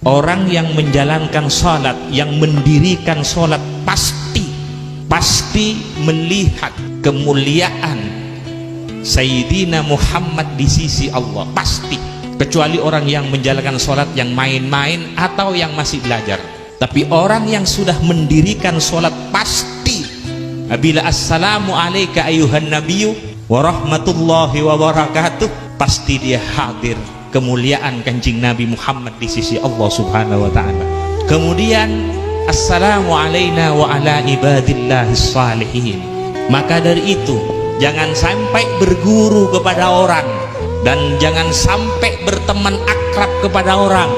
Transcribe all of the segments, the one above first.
Orang yang menjalankan sholat, yang mendirikan sholat pasti melihat kemuliaan Sayyidina Muhammad di sisi Allah, pasti. Kecuali orang yang menjalankan sholat yang main-main atau yang masih belajar. Tapi orang yang sudah mendirikan sholat pasti, bila assalamu alayka ayuhan nabiyyu wa rahmatullahi wa barakatuh, pasti dia hadir kemuliaan Kanjeng Nabi Muhammad di sisi Allah Subhanahu wa taala. Kemudian assalamu alayna wa ala ibadillahis salihin. Maka dari itu jangan sampai berguru kepada orang, dan jangan sampai berteman akrab kepada orang,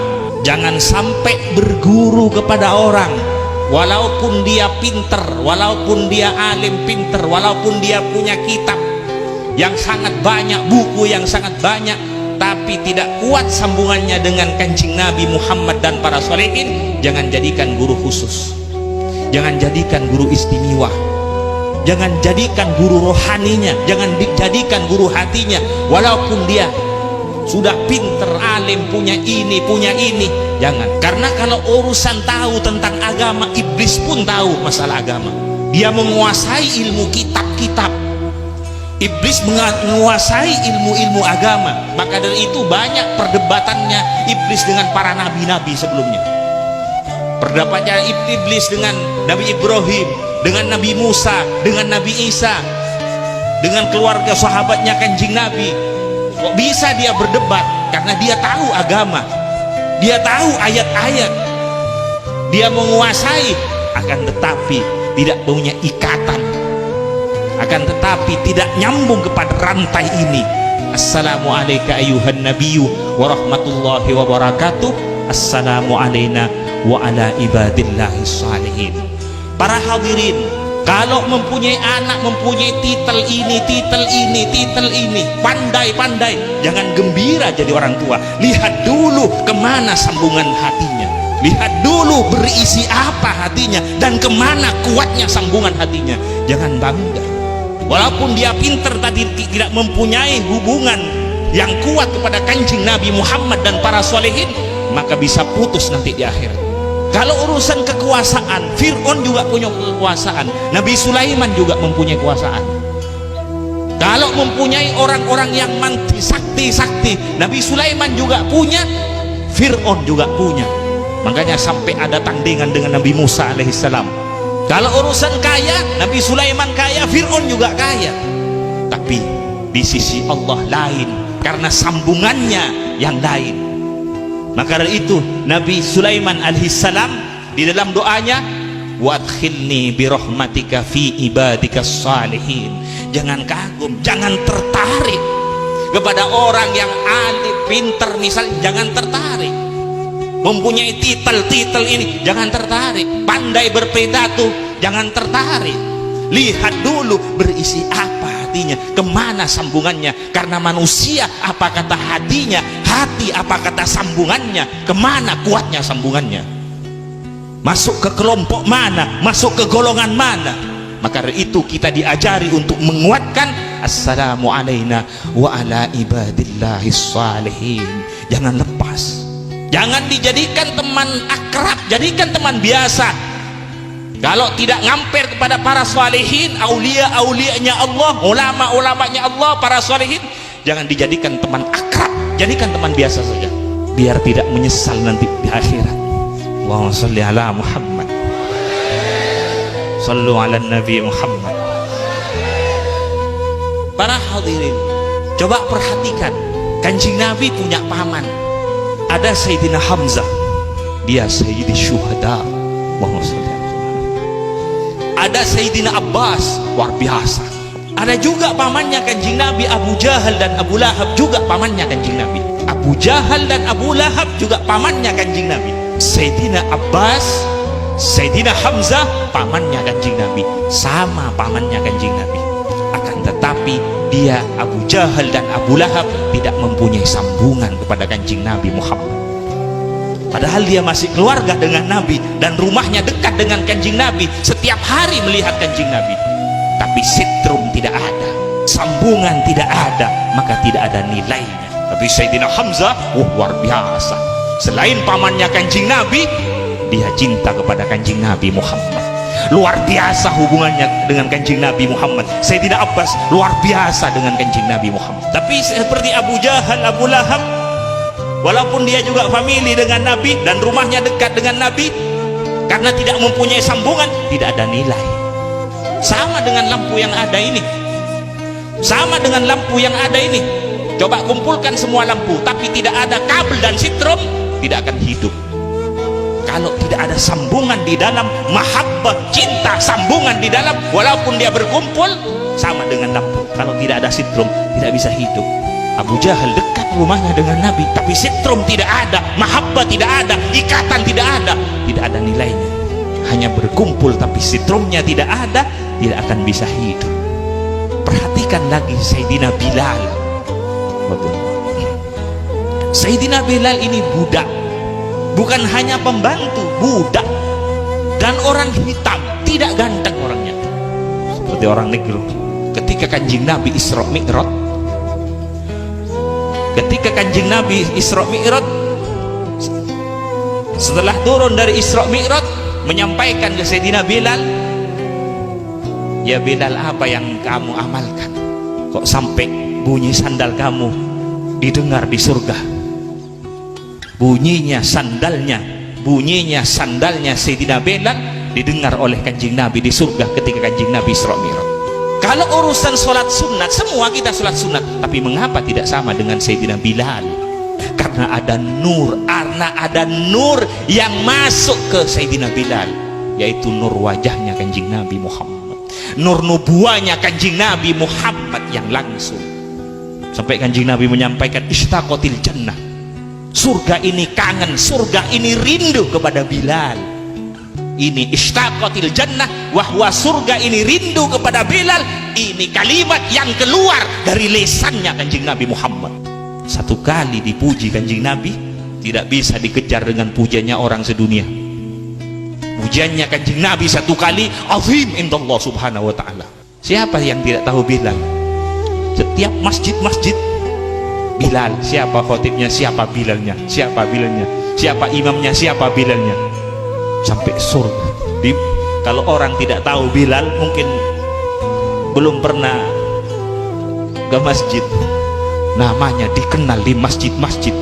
jangan sampai berguru kepada orang walaupun dia pinter, walaupun dia alim pinter, walaupun dia punya kitab yang sangat banyak, buku yang sangat banyak, tapi tidak kuat sambungannya dengan Kanjeng Nabi Muhammad dan para sholihin. Jangan jadikan guru khusus, jangan jadikan guru istimewa, jangan jadikan guru rohaninya, jangan dijadikan guru hatinya. Walaupun dia sudah pinter, alim, punya ini, jangan. Karena kalau urusan tahu tentang agama, iblis pun tahu masalah agama. Dia menguasai ilmu kitab-kitab, iblis menguasai ilmu-ilmu agama. Maka dari itu banyak perdebatannya iblis dengan para nabi-nabi sebelumnya. Perdebatannya iblis dengan Nabi Ibrahim, dengan Nabi Musa, dengan Nabi Isa, dengan keluarga sahabatnya Kanjeng Nabi. Kok bisa dia berdebat? Karena dia tahu agama, dia tahu ayat-ayat, dia menguasai. Akan tetapi tidak punya ikatan, akan tetapi tidak nyambung kepada rantai ini. Assalamu alayka ayuhan nabiyyu wa rahmatullahi wa barakatuh. Assalamu alayna wa ala ibadillahis salihin. Para hadirin, kalau mempunyai anak, mempunyai titel ini, pandai-pandai, jangan gembira jadi orang tua. Lihat dulu kemana sambungan hatinya, lihat dulu berisi apa hatinya, dan kemana kuatnya sambungan hatinya. Jangan bangga walaupun dia pinter tadi, tidak mempunyai hubungan yang kuat kepada Kanjeng Nabi Muhammad dan para sholihin, maka bisa putus nanti di akhirat. Kalau urusan kekuasaan, Fir'aun juga punya kekuasaan, Nabi Sulaiman juga mempunyai kekuasaan. Kalau mempunyai orang-orang yang manti sakti, Nabi Sulaiman juga punya, Fir'aun juga punya. Makanya sampai ada tandingan dengan Nabi Musa alaihissalam. Kalau urusan kaya, Nabi Sulaiman kaya, Fir'aun juga kaya. Tapi di sisi Allah lain, karena sambungannya yang lain. Maka dari itu Nabi Sulaiman alaihissalam di dalam doanya, wadkhilni birahmatika fi ibadikas salihin. Jangan kagum, jangan tertarik kepada orang yang alim, pinter misalnya, jangan tertarik. Mempunyai titel ini, jangan tertarik. Pandai berpidato, jangan tertarik. Lihat dulu berisi apa hatinya, kemana sambungannya. Karena manusia apa kata hatinya, hati apa kata sambungannya, kemana kuatnya sambungannya, masuk ke kelompok mana, masuk ke golongan mana. Maka dari itu kita diajari untuk menguatkan assalamu alayna wa ala ibadillahis salihin. Jangan lepas, jangan dijadikan teman akrab, jadikan teman biasa. Kalau tidak ngamper kepada para salihin, aulia-aulianya Allah, ulama-ulamanya Allah, para salihin, jangan dijadikan teman akrab, jadikan teman biasa saja, biar tidak menyesal nanti di akhirat. Allahumma sholli ala Muhammad, shallu ala Nabi Muhammad. Para hadirin, coba perhatikan, Kanjeng Nabi punya paman, ada Sayyidina Hamzah, dia Sayyidi Syuhada. Allahumma sholli. Ada Sayyidina Abbas, luar biasa. Ada juga pamannya Kanjeng Nabi, Abu Jahal dan Abu Lahab, juga pamannya Kanjeng Nabi. Abu Jahal dan Abu Lahab juga pamannya Kanjeng Nabi. Sayyidina Abbas, Sayyidina Hamzah, pamannya Kanjeng Nabi, sama pamannya Kanjeng Nabi. Akan tetapi dia, Abu Jahal dan Abu Lahab, tidak mempunyai sambungan kepada Kanjeng Nabi Muhammad. Padahal dia masih keluarga dengan Nabi dan rumahnya dekat dengan Kanjeng Nabi, setiap hari melihat Kanjeng Nabi. Tapi sitrum tidak ada, sambungan tidak ada, maka tidak ada nilainya. Tapi Sayyidina Hamzah, luar biasa. Selain pamannya Kanjeng Nabi, dia cinta kepada Kanjeng Nabi Muhammad. Luar biasa hubungannya dengan Kanjeng Nabi Muhammad. Sayyidina Abbas luar biasa dengan Kanjeng Nabi Muhammad. Tapi seperti Abu Jahal, Abu Lahab, walaupun dia juga famili dengan Nabi dan rumahnya dekat dengan Nabi, karena tidak mempunyai sambungan, tidak ada nilai. Sama dengan lampu yang ada ini, sama dengan lampu yang ada ini. Coba kumpulkan semua lampu, tapi tidak ada kabel dan sitrom, tidak akan hidup. Kalau tidak ada sambungan di dalam, mahabbah, cinta, sambungan di dalam, walaupun dia berkumpul, sama dengan lampu. Kalau tidak ada sitrom, tidak bisa hidup. Abu Jahal dekat rumahnya dengan Nabi, tapi sitrom tidak ada, mahabbah tidak ada, ikatan tidak ada nilainya. Hanya berkumpul tapi sitromnya tidak ada, tidak akan bisa hidup. Perhatikan lagi Sayyidina Bilal. Sayyidina Bilal ini budak, bukan hanya pembantu, budak, dan orang hitam, tidak ganteng orangnya, seperti orang negro. Ketika Kanjeng Nabi Isra Mi'raj, setelah turun dari Isra Mi'raj, menyampaikan ke Sayyidina Bilal, ya Bilal, apa yang kamu amalkan kok sampai bunyi sandal kamu didengar di surga? Bunyinya sandalnya Sayyidina Bilal didengar oleh Kanjeng Nabi di surga ketika Kanjeng Nabi Isra Mi'raj. Kalau urusan sholat sunat, semua kita sholat sunat, tapi mengapa tidak sama dengan Sayyidina Bilal? Karena ada nur yang masuk ke Sayyidina Bilal, yaitu nur wajahnya Kanjeng Nabi Muhammad, nur nubuahnya Kanjeng Nabi Muhammad yang langsung. Sampai Kanjeng Nabi menyampaikan, ishtaqatil jannah, surga ini kangen, surga ini rindu kepada Bilal. Ini ishtaqatil jannah, wahwa surga ini rindu kepada Bilal. Ini kalimat yang keluar dari lisannya Kanjeng Nabi Muhammad. Satu kali dipuji Kanjeng Nabi, tidak bisa dikejar dengan pujiannya orang sedunia. Pujiannya Kanjeng Nabi satu kali azim indallah subhanahu wa ta'ala. Siapa yang tidak tahu Bilal? Setiap masjid-masjid Bilal, siapa khotibnya, siapa Bilalnya, siapa Bilalnya, siapa imamnya, siapa Bilalnya, sampai surga. Kalau orang tidak tahu Bilal, mungkin belum pernah ke masjid. Namanya dikenal di masjid-masjid,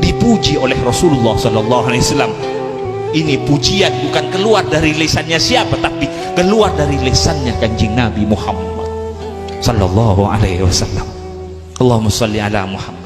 dipuji oleh Rasulullah SAW. Ini pujian bukan keluar dari lisannya siapa, tapi keluar dari lisannya Kanjeng Nabi Muhammad sallallahu alaihi wasallam. Allahumma sholli ala Muhammad.